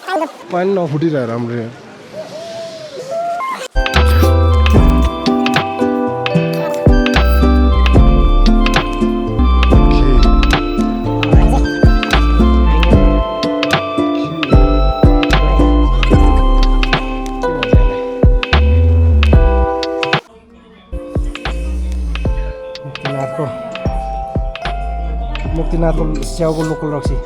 पानी नफुटिरहेको राम्रो यहाँ मुक्तिनाथको स्याउको लोकल रक्सी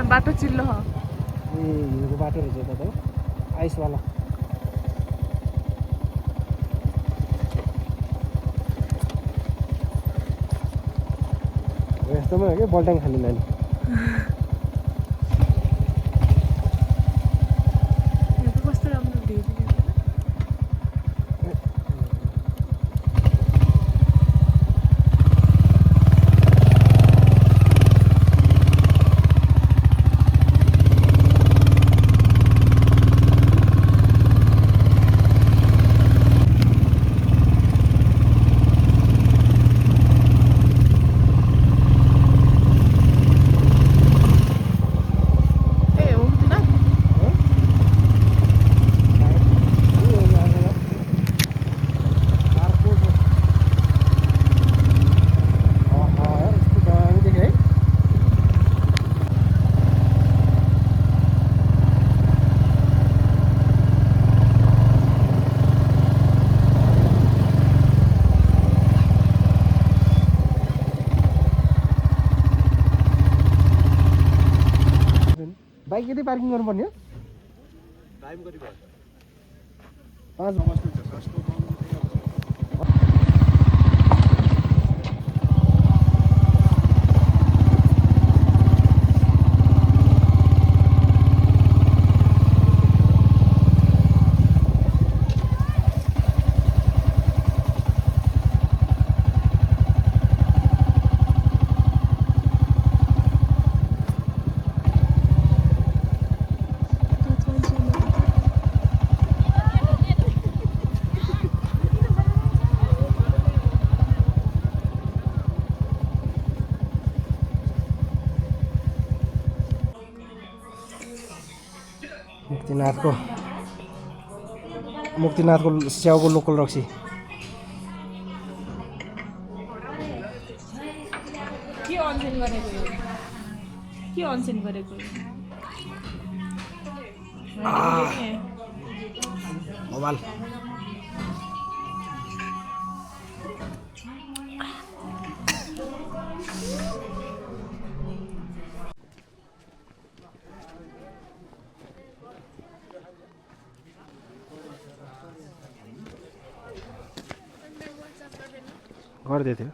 बाटो चिल्लो हो हिउँको बाटो रहेछ यता त आइसवाला यस्तोमा हो कि बल्टाङ खाने नानी कस्तो राम्रो भिउ बाइक यतै पार्किङ गर्नुपर्ने हो टाइम कति भयो 5 मुक्तिनाथको स्याउको लोकल रक्सी के अनसेन गरेको मोबाइल गर्दै थियो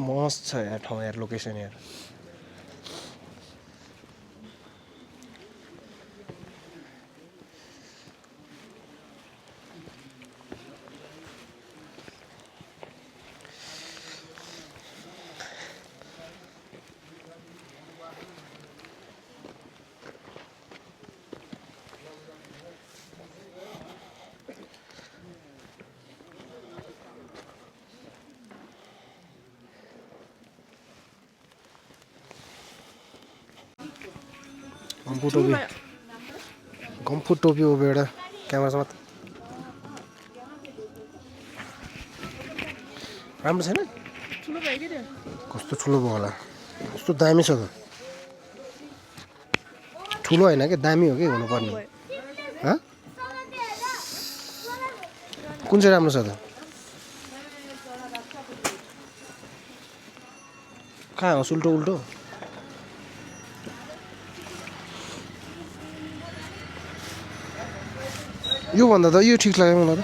मस्त छ यार ठाउँ यार लोकेसन यार गम्फु टोपी उभ्यो एउटा क्यामेरा समात राम्रो छैन कस्तो ठुलो भयो होला कस्तो दामी छ त ठुलो होइन कि दामी हो कि हुनुपर्ने कुन चाहिँ राम्रो छ त कहाँ होस् उल्टो उल्टो यो भन्दा त यो ठिक लाग्यो मलाई त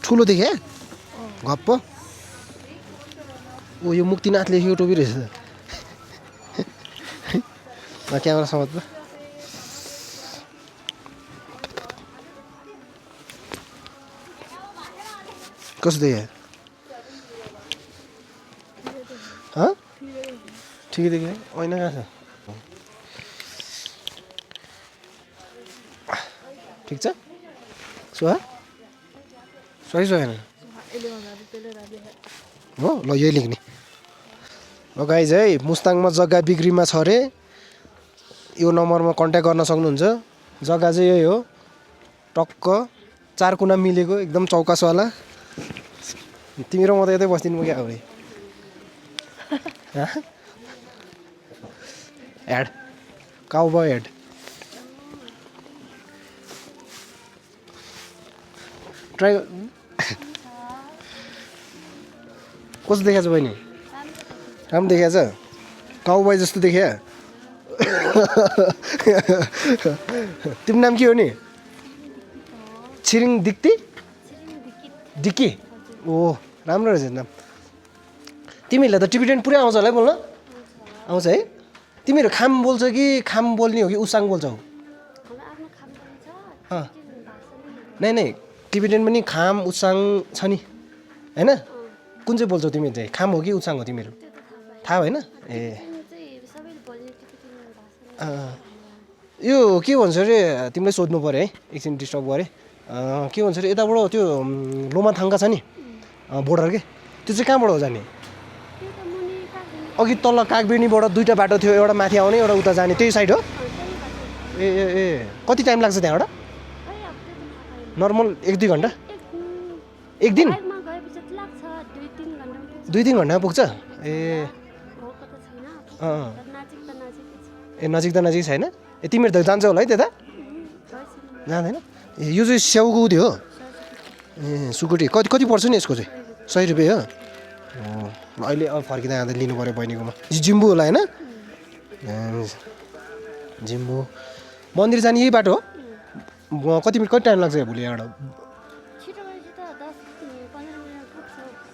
ठुलो देखे गप्प ओ यो मुक्तिनाथले यो टोपी रहेछ क्यामेरा समात त कसो देखे ठिकै देखे ऐना कहाँ छ ठिक छ सुहा सही छैन हो ल यही लेख्ने ल गाइज है मुस्ताङमा जग्गा बिक्रीमा छ अरे यो नम्बरमा कन्ट्याक्ट गर्न सक्नुहुन्छ जग्गा चाहिँ यही हो टक्क 4 कुना मिलेको एकदम चौकासवाला तिमी र म त यतै बस्दिनु क्या हो एड काउबॉय एड ट्राई कस्तो देखाएको छ बहिनी राम्रो देखाएको छ काउबॉय जस्तो देखिया तिम्रो नाम के हो नि छिरिङ दिक्ती डिक्की ओ राम्रो रहेछ नाम तिमीहरूलाई त टिबिटेन पुरै आउँछ होला है बोल्न आउँछ है तिमीहरू खाम बोल्छ कि खाम बोल्ने हो कि उसाङ बोल्छौ नै नै टिबिटेन पनि खाम उसाङ छ नि होइन कुन चाहिँ बोल्छौ तिमी चाहिँ खाम हो कि उसाङ हो तिमीहरू थाहा भएन ए यो के भन्छ अरे तिमीलाई सोध्नु पऱ्यो है एकछिन डिस्टर्ब गरेँ के भन्छ अरे यताबाट त्यो लोमाथाङ्गा छ नि बोर्डर के त्यो चाहिँ कहाँबाट हो जाने अघि तल कागबेनीबाट 2टा बाटो थियो एउटा माथि आउने एउटा उता जाने त्यही साइड हो ए ए ए कति टाइम लाग्छ त्यहाँबाट नर्मल 1-2 घन्टा एक दिन 2-3 घन्टामा पुग्छ ए ए नजिक त नजिक छैन ए तिमीहरू त जान्छौ होला है त्यता जाँदैन ए यो चाहिँ स्याउको उ थियो ए सुकुटी कति पर्छ नि यसको चाहिँ 100 रुपियाँ हो अहिले अब फर्किँदा जाँदा लिनु पऱ्यो बहिनीकोमा जिम्बू होला होइन जिम्बू मन्दिर जाने यही बाटो हो कति टाइम लाग्छ भोलि यहाँबाट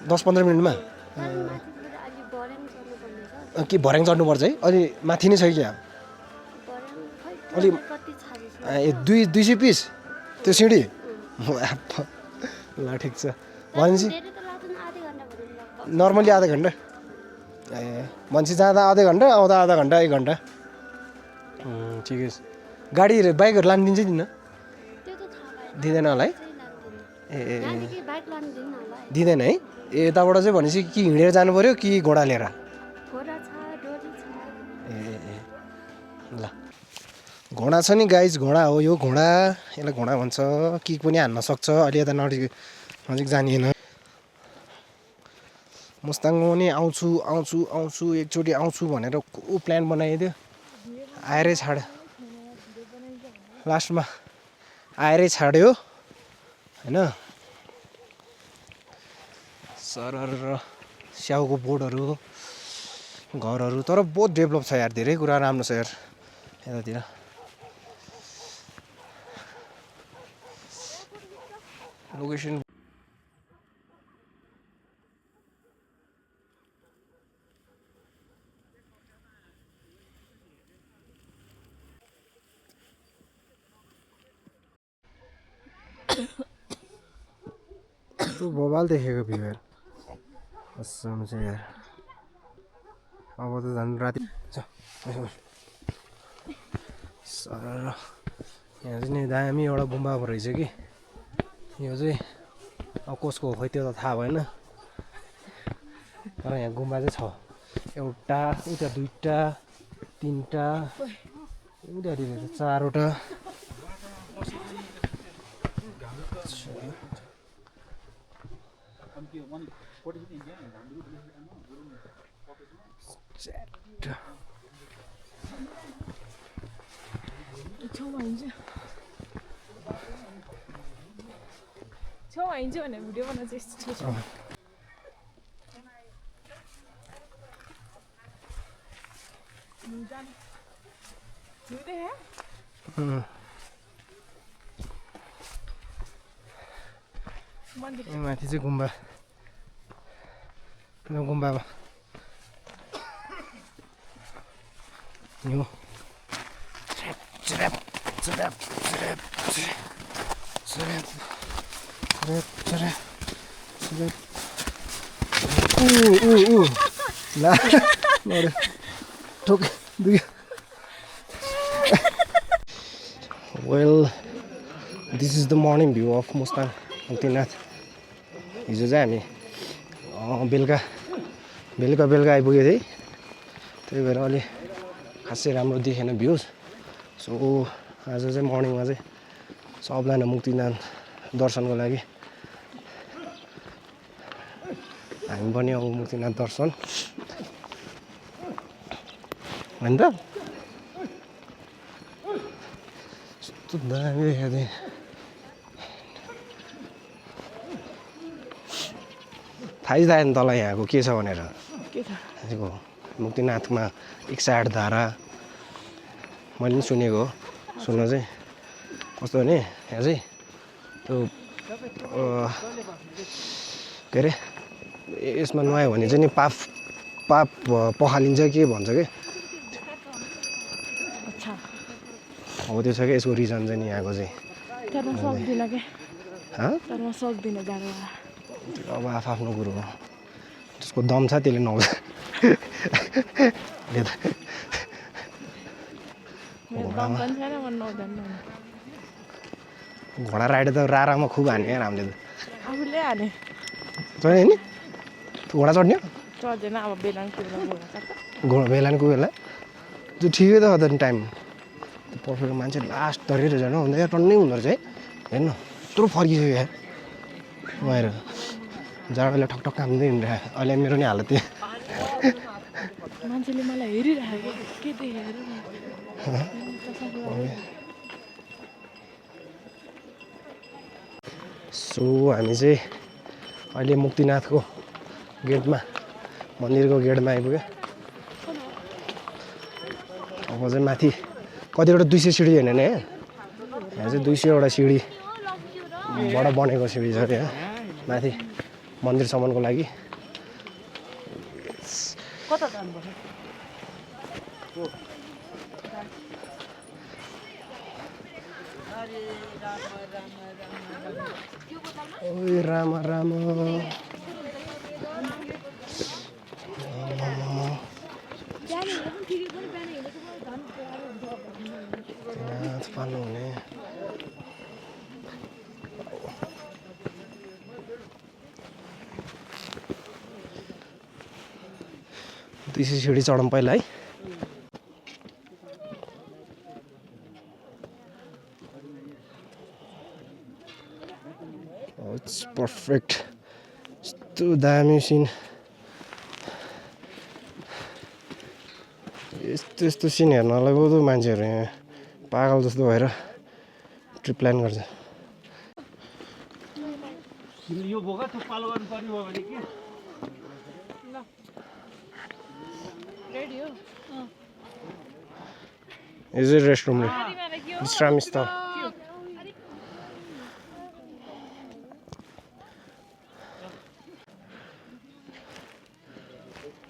10-15 मिनटमा के भर्याङ चढ्नुपर्छ है अलि माथि नै छ कि अलि ए 200 पिस त्यो सिँढी ल ठिक छ भनेपछि नर्मली आधा घन्टा ए मान्छे जाँदा आधा घन्टा आउँदा आधा घन्टा 1 घन्टा ठिकै छ गाडीहरू बाइकहरू लानु दिन्छ दिन्न दिँदैन होला है ए दिँदैन है ए यताबाट चाहिँ भनेपछि कि हिँडेर जानु पऱ्यो कि घोडा लिएर ए ल घोडा छ नि गाइज घोडा हो यो घोडा यसलाई घोडा भन्छ कि पनि हान्न सक्छ अहिले यता नजिक जानिएन मुस्ताङमा पनि आउँछु एकचोटि आउँछु भनेर को प्लान बनाइदियो आएरै छाड्यो लास्टमा आएरै छाड्यो होइन सरर स्याउको बोर्डहरू घरहरू तर बहुत डेभलप छ यार धेरै कुरा राम्रो छ यार यतातिर लोकेसन बवाल देखेको भ्यू यार कसम चाहिँ यार अब त झन् राति सर यहाँ चाहिँ नि दामी एउटा गुम्बा रहेछ कि यो चाहिँ अब कसको हो खोइ त्यो त थाहा भएन तर यहाँ गुम्बा चाहिँ छ एउटा उता दुईटा तीनटा उतातिर त चारवटा छेउमा हिँड्छ भने भिडियो बनाउँछ यस्तो छ माथि चाहिँ गुम्बा गुम्बामा यो ला ठोक well this is the morning view of Mustang Muktinath हिजो चाहिँ हामी बेलुका आइपुगेको थिएँ त्यही भएर अलि खासै राम्रो देखेन भ्युज सो आज चाहिँ मर्निङमा चाहिँ सबजना मुक्तिनाथ दर्शनको लागि हामी पनि अब मुक्तिनाथ दर्शन होइन त यस्तो दामी देखेको थिएँ थाहै थाहा नि तँलाई यहाँको के छ भनेर यहाँको मुक्तिनाथमा 108 धारा मैले पनि सुनेको हो सुन्न चाहिँ कस्तो भने यहाँ चाहिँ त्यो के अरे यसमा नुहायो भने चाहिँ नि पाप पखालिन्छ के भन्छ कि हो त्यो छ क्या यसको रिजन चाहिँ नि यहाँको चाहिँ अब आफ्नो कुरो हो जसको दम छ त्यसले नआउँछ घोडा राइड त रारामा खुब हान्यो यार हामीले त आफूले हाने चढ्यो नि घोडा चढ्ने चढ्दैन अब बेलानको बेला त्यो ठिकै त हो टाइम पर्फेक्ट मान्छे लास्ट तरेर जानु हुँदा यहाँ टन्नै हुँदो रहेछ है हेर्नु यत्रो फर्किसक्यो यहाँ गएर जाडोले ठकठक कामदै हिँडिरहेको अहिले मेरो नि हालत त्यही मान्छेले मलाई हेरिरहेको के देखेर सो हामी चाहिँ अहिले मुक्तिनाथको गेटमा मन्दिरको गेटमा आइपुग्यो अब चाहिँ माथि कतिवटा 200 सिँढी होइन नि यहाँ चाहिँ 200वटा सिँढीबाट बनेको सिँढी छ यहाँ माथि मन्दिरसम्मको लागि कता जानुपर्छ ओइ राम राम पाल्नु हुने त्यसै सिँढी चढौँ पहिला है इट्स पर्फेक्ट यस्तो दामी सिन यस्तो सिन हेर्नलाई बहुत मान्छेहरू यहाँ पागल जस्तो भएर ट्रिप प्लान गर्छ यो बोका थुक्पालो गर्नुपर्ने भयो भने के रेडी हो यो चाहिँ रेस्टरुम विश्राम स्थल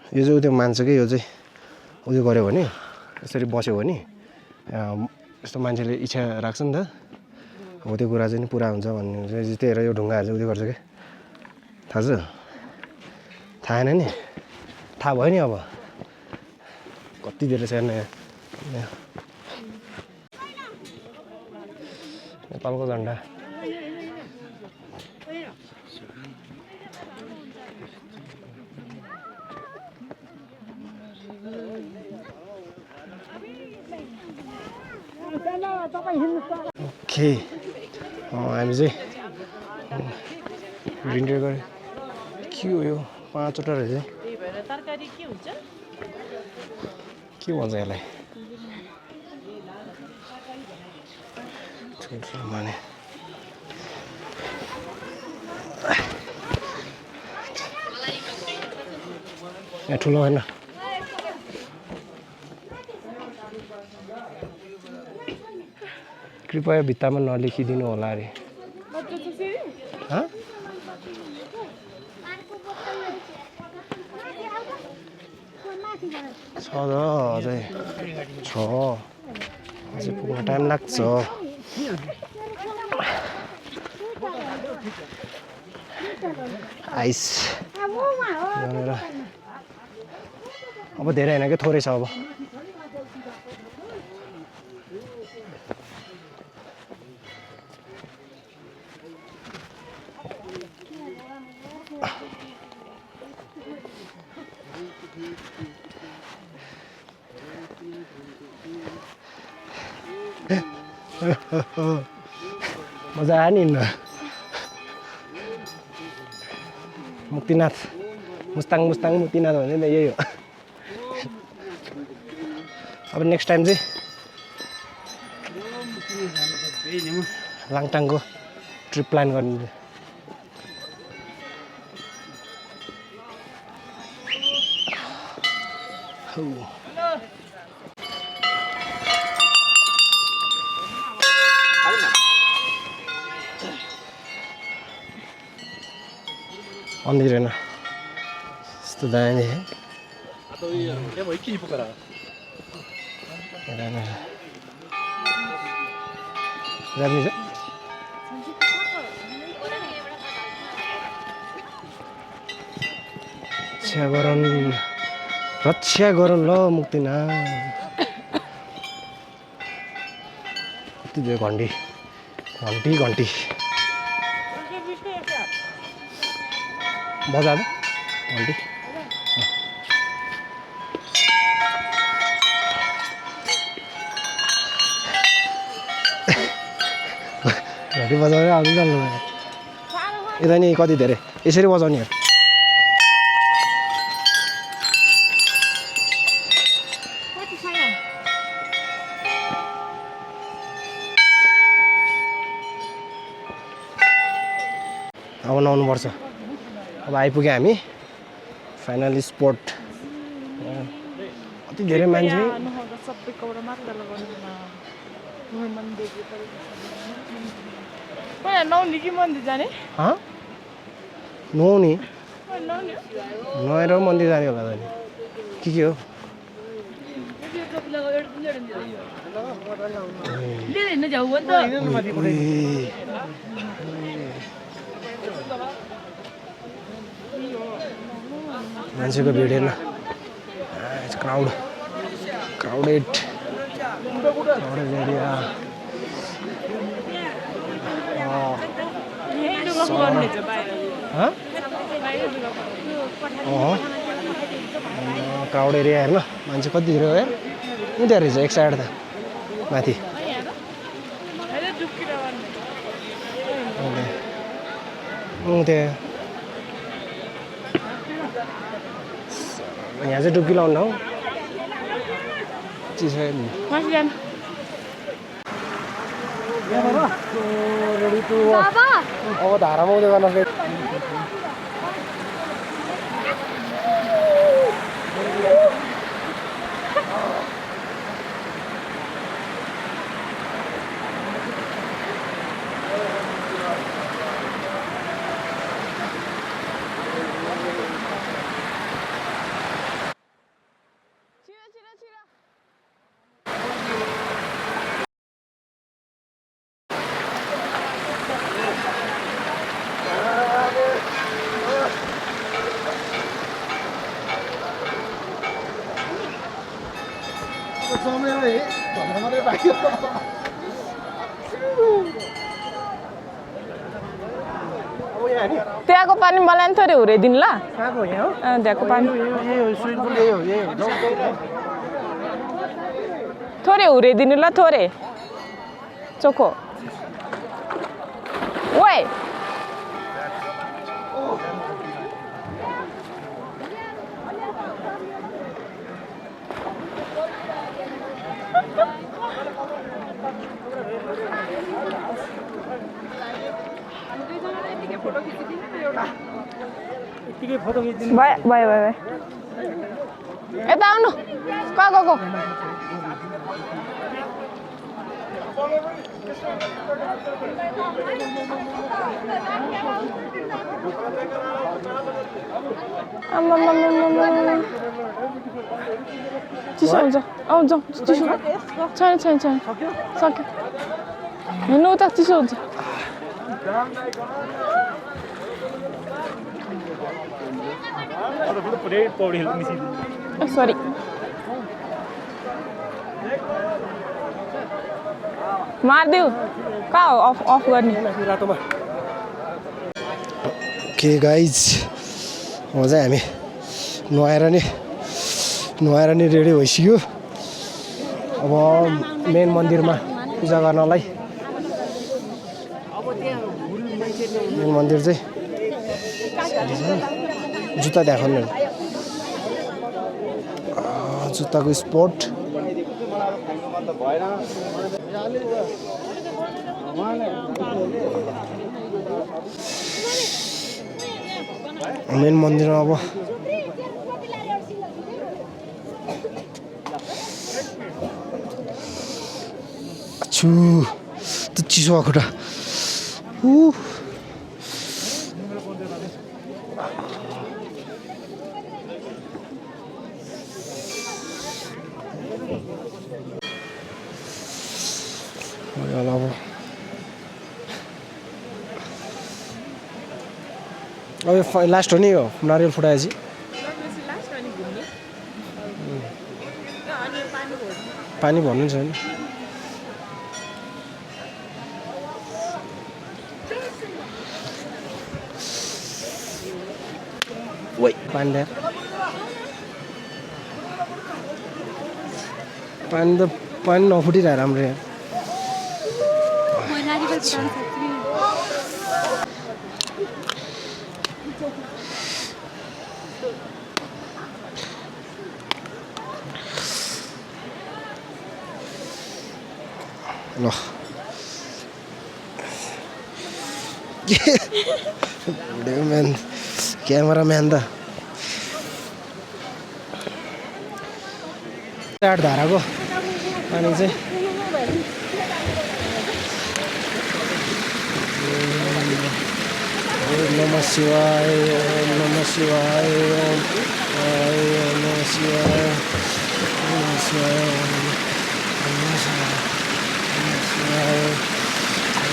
यो चाहिँ त्यो मान्छ कि यो चाहिँ उयो गऱ्यो भने यसरी बस्यो भने यस्तो मान्छेले इच्छा राख्छ नि त हो त्यो कुरा चाहिँ नि पुरा हुन्छ भन्ने त्यही भएर यो ढुङ्गाहरू चाहिँ उयो गर्छ क्या थाहा छ थाहा छैन नि थाहा भयो नि अब कति धेरै छ हेर्न यहाँ नेपालको झन्डा ओके हामी चाहिँ रिन्डर गऱ्यो के हो यो 5 वटा रहेछ तरकारी के हुन्छ के भन्छ यसलाई माने यहाँ ठुलो होइन कृपया भित्तामा नलेखिदिनु होला अरे छ त अझै छ अझै पुग्न टाइम लाग्छ आइस भनेर अब धेरै होइन क्या थोरै छ अब मजा आयो नि मुक्तिनाथ मुस्ताङ मुक्तिनाथ भने नि यही हो अब नेक्स्ट टाइम चाहिँ लाङटाङको ट्रिप प्लान गर्ने अन्धिर होइन यस्तो दामी है जापानिज रक्षा गरौँ ल मुक्तिनाथ कति दियो घन्टी बजा दो घन्टी घन्टी बजाउने आउनु जान्नु यता नि कति धेरै यसरी बजाउने हो अब नआउनुपर्छ अब आइपुग्यो हामी फाइनली स्पोट अति धेरै मान्छे नुहाउने नुहाएर मन्दिर जाने होला त के हो मान्छेको भिड हेर्न क्राउडेड एरिया क्राउड एरिया हेर्न मान्छे कति धेरै हो यार उनीहरू रहेछ एक साइड त माथि त्यहाँ यहाँ चाहिँ डुब्की लाउनु हौ चिसो अब धारामा उयो गर्न त्यहाँको पानी मलाई नि थोरै हुर्याइदिनु ल त्यहाँको पानी थोरै हुर्याइदिनु ल थोरै Choco. Wait. Bye, bye, bye, bye. Yata आउनु कहाँ गएको चिसो हुन्छ आउ जाऊ चिसो छैन छैन छैन सक्यो हिँड्नु उता चिसो हुन्छ सरी मारिदेऊ कहाँ हो अफ गर्ने के गाइज मजा हामी नुहाएर नि रेडी भइसक्यो अब मेन मन्दिरमा पूजा गर्नलाई मेन मन्दिर चाहिँ जुत्ता देखाउनु जुत्ताको स्पोर्ट मेन मन्दिरमा अब छु त चिसो भएको खुट्टा अब लास्ट हो नि यो नारियल फुटाएपछि पानी भन्नु छ नि पानी नफुटिरह राम्रो यार ल म्यान क्यामेरा म्यान त चार धाराको पानी चाहिँ नमः शिवाय नमः शिवाय नमः शिवाय नमः शिवाय नमः शिवाय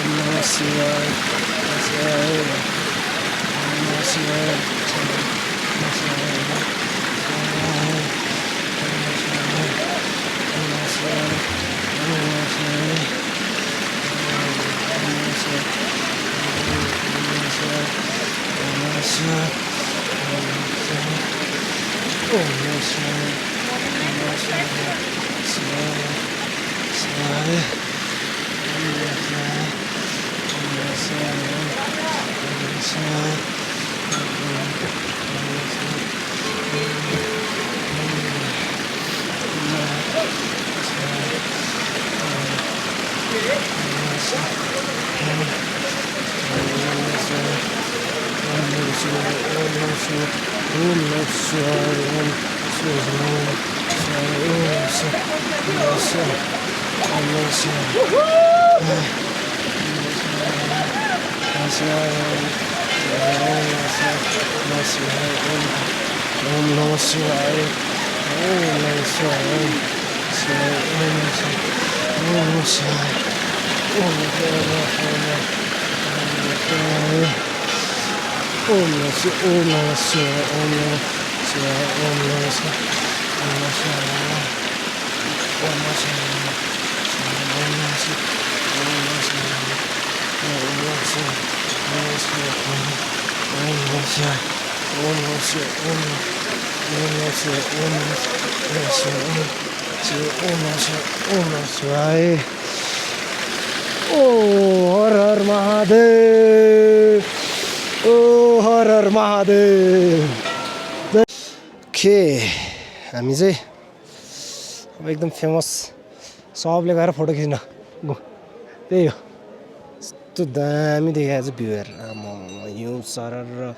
नमः शिवाय नमः शिवाय ओ हर हर महादेव, ओ हर हर महादेव। के हामी चाहिँ अब एकदम फेमस सबले गएर फोटो खिच्न त्यही हो। यस्तो दामी देखाएको छ भ्यू हेर हिउँ सरर र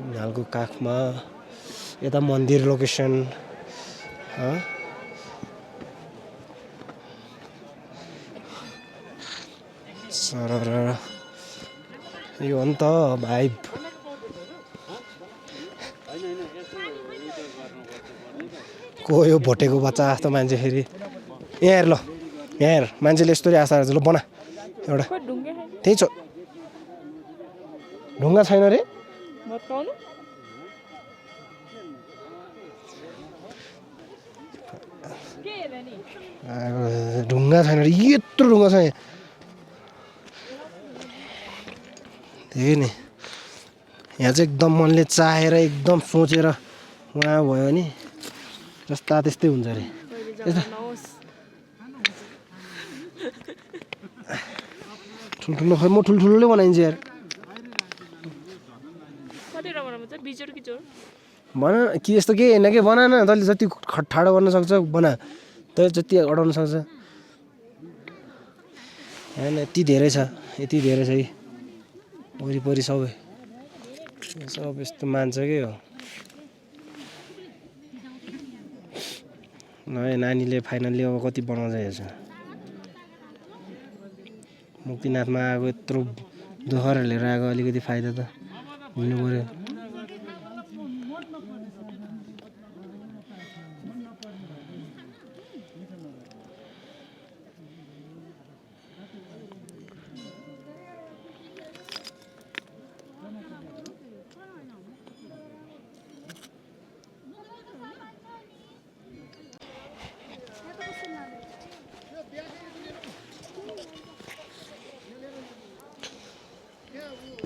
हिमालको काखमा यता मन्दिर लोकेसन सरर यो हो नि त भाइब। को यो भोटेको बच्चा जस्तो मान्छे फेरि यहाँ हेर ल यहाँ हेर मान्छेले यस्तो आशा गर्छ ल बना एउटा त्यही छ ढुङ्गा छैन रे ढुङ्गा छैन रे यत्रो ढुङ्गा छ यहाँ त्यही नि यहाँ चाहिँ एकदम मनले चाहेर एकदम सोचेर उहाँ भयो भने जस्ता त्यस्तै हुन्छ अरे ठुल्ठुलो खै म ठुल्ठुलोले बनाइन्छ यार भन कि यस्तो केही होइन कि बना न तैँले जति ठाडो गर्न सक्छ बना तैँले जति अडाउन सक्छ होइन यति धेरै छ यति धेरै छ है वरिपरि सबै सब यस्तो मान्छ के हो नयाँ नानीले फाइनल्ली अब कति बनाउँछ हेर्छ मुक्तिनाथमा आएको यत्रो दुःखहरू लिएर आएको अलिकति फाइदा त हुनु पऱ्यो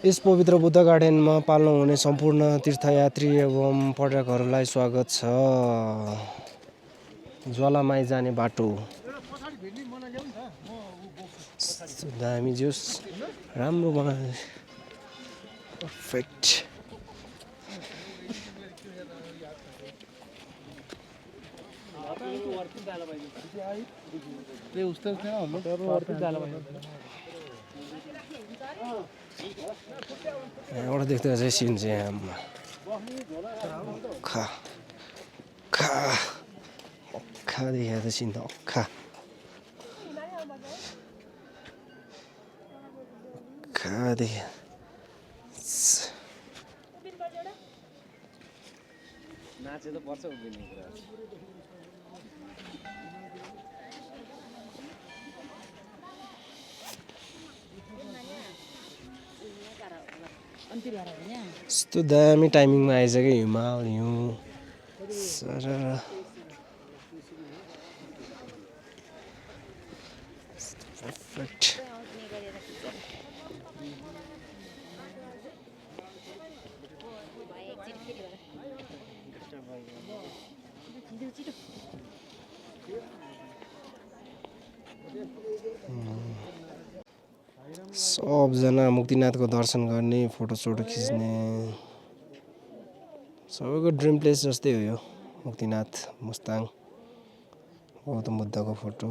यस पवित्र बुद्ध गार्डनमा पाल्नुहुने सम्पूर्ण तीर्थयात्री एवं पर्यटकहरूलाई स्वागत छ। ज्वालामाई जाने बाटो दामी जोस राम्रो बनाए पर्फेक्ट। यहाँबाट देख्दा चाहिँ सिन चाहिँ अख्खा देखाएको त सिन त अख्खा देखा नाचे त पर्छ उभिने कुरा यस्तो दामी टाइमिङमा आइज क्या हिमाल हिउँ सरर पर्फेक्ट। सबजना मुक्तिनाथको दर्शन गर्ने फोटोसोटो खिच्ने सबैको ड्रिम प्लेस जस्तै हो यो मुक्तिनाथ मुस्ताङ गौतम बुद्धको फोटो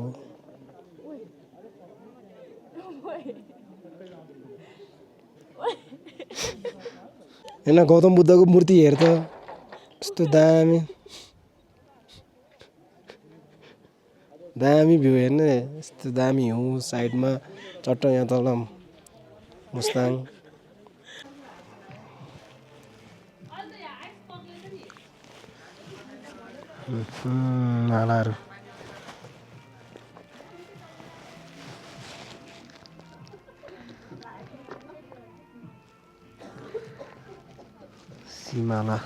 होइन गौतम बुद्धको मूर्ति हेर त यस्तो दामी भ्यू हेर्नु यस्तो दामी हिउँ साइडमा चट्ट यहाँ तल मुस्ताङ नालाहरू सिमाला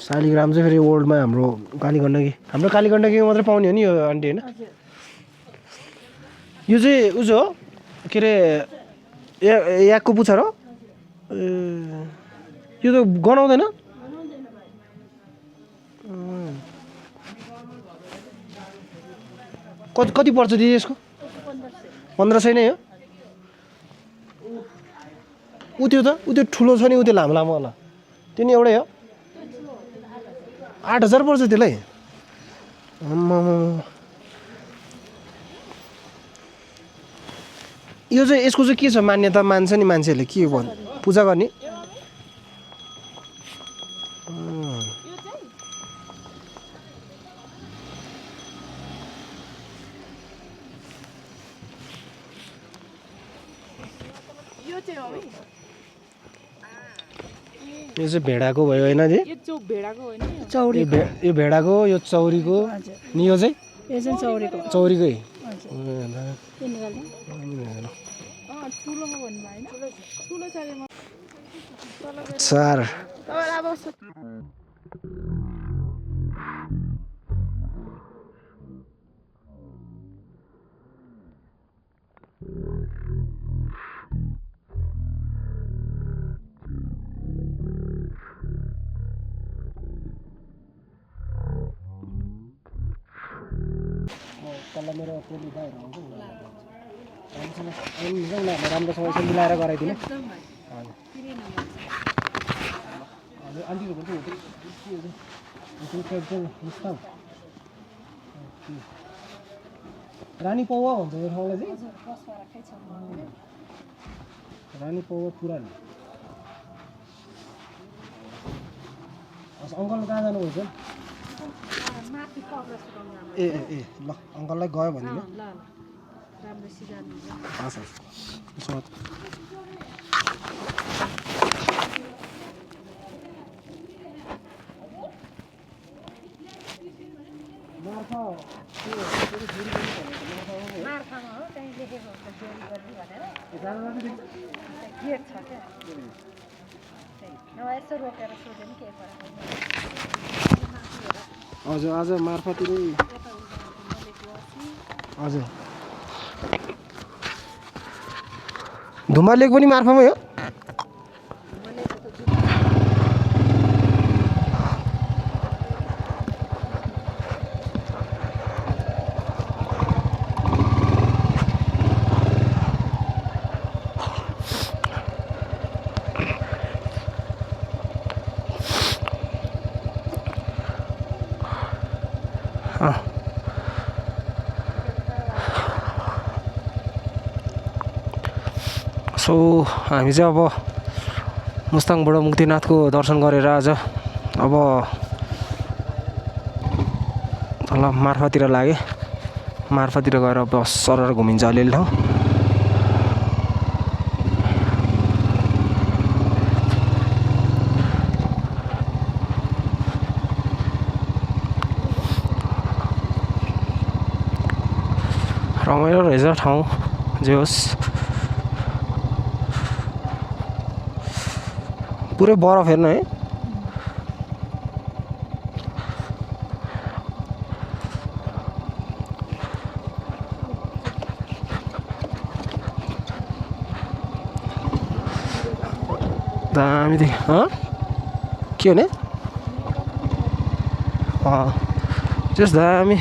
शालिग्राम चाहिँ फेरि वर्ल्डमा हाम्रो कालीगण्डकी मात्रै पाउने हो नि यो आन्टी होइन यो चाहिँ उज हो के अरे याकको पुच्छर हो यो त गनाउँदैन कति पर्छ दिदी यसको 1500 नै हो उ त्यो ठुलो छ नि उ त्यो लामो होला त्यो नि एउटै हो 8000 पर्छ त्यसलाई यो चाहिँ यसको चाहिँ के छ मान्यता मान्छ नि मान्छेहरूले के भन् पूजा गर्ने यो चाहिँ भेडाको भयो होइन जी यो भेडाको होइन चौरी यो भेडाको यो चौरीको नि यो चाहिँ चौरीको चौरीकै चार तल मेरो टोली दाइहरू आउँछ राम्रोसँग यसो मिलाएर गराइदिनु हजुर आन्टीहरू पनि रानी पौवा भन्छ यो ठाउँलाई चाहिँ रानी पौवा पुरानो अङ्कल कहाँ जानुभएछ ए ल अङ्कललाई गयो भने हजुर आज मार्फतिरै हजुर धुम्बा लेक पनि मार्फामै हो सो हामी चाहिँ अब मुस्ताङबाट मुक्तिनाथको दर्शन गरेर आज अब तल मार्फातिर लागे मार्फातिर गएर बस सरर घुमिन्छ अलिअलि ठाउँ रमाइलो रहेछ ठाउँ जे होस् पुरै बरफ हेर्नु है दामी देखि के भने जस दामी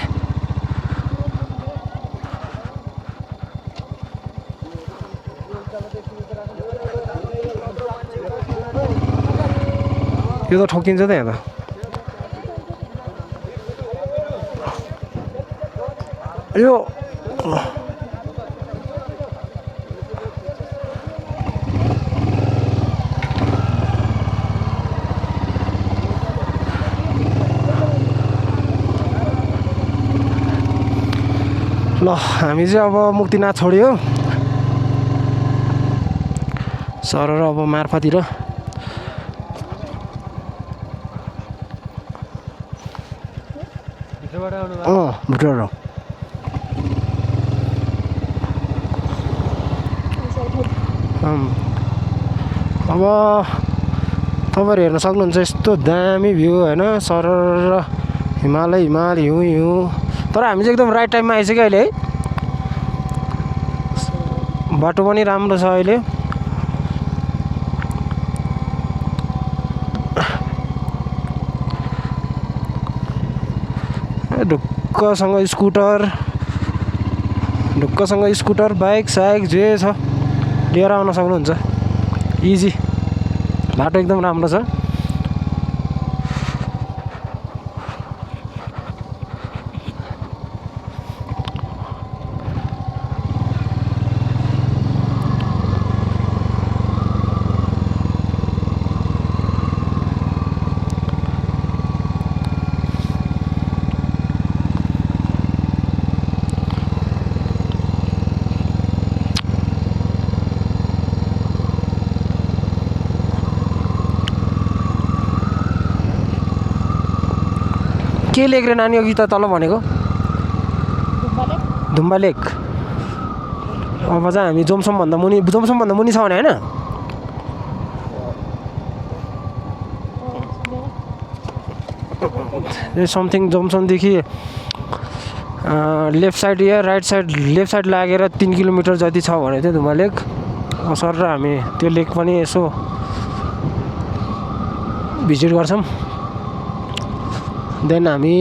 यो त ठोकिन्छ त यहाँ त यो ल हामी चाहिँ अब मुक्तिनाथ छोड्यो सर र अब मार्फातिर भित्रबाट अब तपाईँहरू हेर्न सक्नुहुन्छ यस्तो दामी भ्यू होइन सरर हिमाल हिउँ तर हामी चाहिँ एकदम राइट टाइममा आइसक्यो अहिले है बाटो पनि राम्रो छ अहिले ढुक्कसँग स्कुटर बाइक साइक जे छ लिएर आउन सक्नुहुन्छ। इजी, बाटो एकदम राम्रो छ। के लेक रे नानी अघि त तल भनेको धुम्बा लेक। अब चाहिँ हामी जोमसोमभन्दा मुनि छ भने होइन समथिङ जोमसोमदेखि लेफ्ट साइड या राइट साइड लेफ्ट साइड लागेर 3 किलोमिटर जति छ भने चाहिँ धुम्बा लेक। सर र हामी त्यो लेक पनि यसो भिजिट गर्छौँ। देन हामी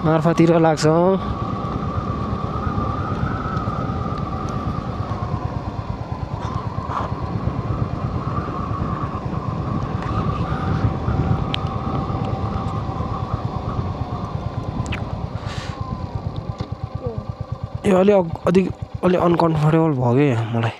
मार्फातिर लाग्छौँ। यो अलि अनकम्फर्टेबल भयो कि मलाई।